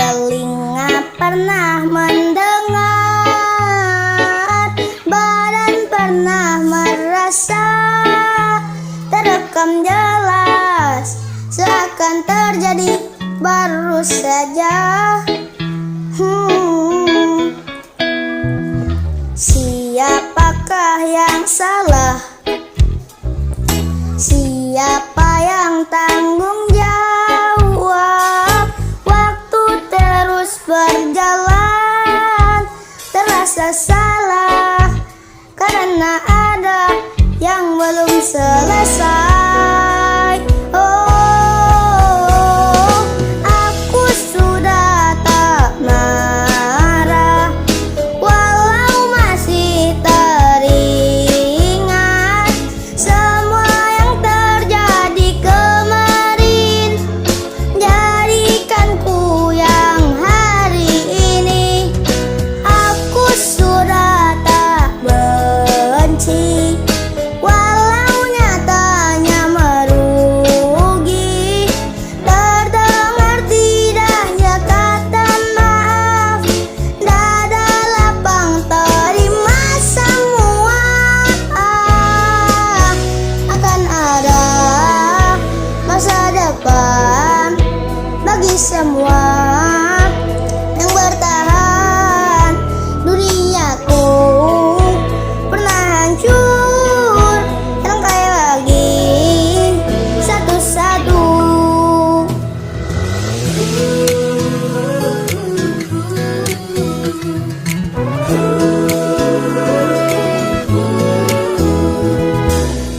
Telinga pernah mendengar, badan pernah merasa, terekam jelas, seakan terjadi baru saja. Siapakah yang salah? Siapa yang tanggung jawab? Waktu terus berjalan, terasa salah karena ada yang belum selesai. Oh, aku sudah tak marah, walau masih teringat semua yang terjadi kemarin. Jadikanku yang hari ini. Aku sudah tak benci, walau nyatanya merugi. Terdengar tidaknya kata maaf, dada lapang terima semua. Akan ada masa depan bagi semua yang bertahan. Duniaku pernah hancur, rangkai lagi satu-satu.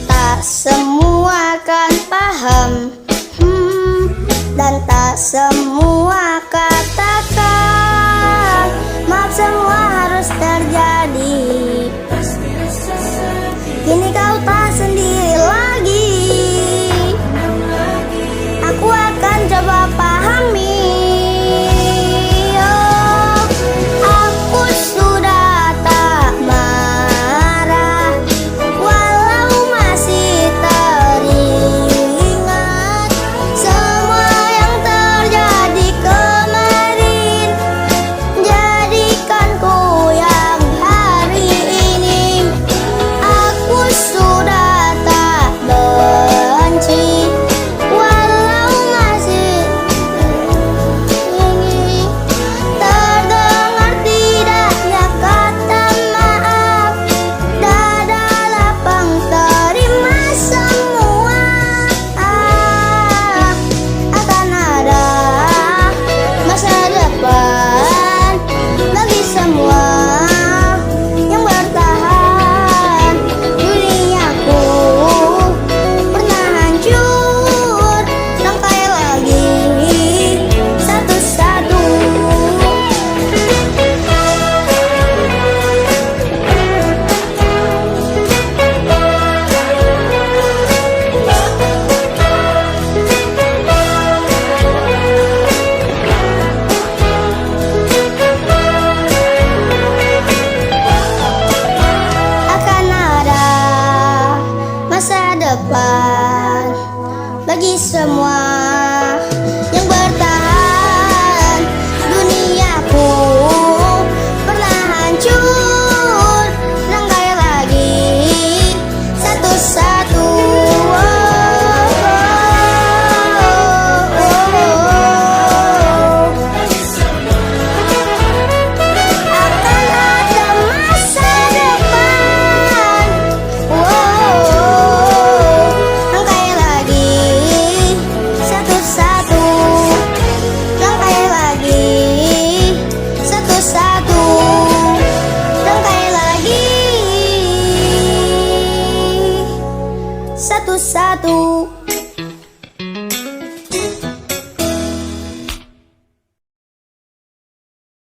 Tak semua kan paham, dan tak semua katakan maaf. Semua harus terjadi, kini kau tak sendiri lagi. Aku akan coba pahami. Oh, aku sudah tak marah, walau masih teringat semua yang terjadi kemarin. Jadikanku yang hari ini. Aku sudah tak benci, walau masih ingin. Terdengar tidaknya kata maaf, dada lapang terima semua. Akan ada masa depan bagi semua yang bertahan. Duniaku pernah hancur, rangkai lagi satu-satu. Akan ada masa depan bagi semua yang bertahan. Duniaku pernah hancur, rangkai lagi satu-satu. Akan ada masa depan. Rangkai lagi satu-satu. Rangkai lagi satu-satu. Rangkai lagi satu-satu.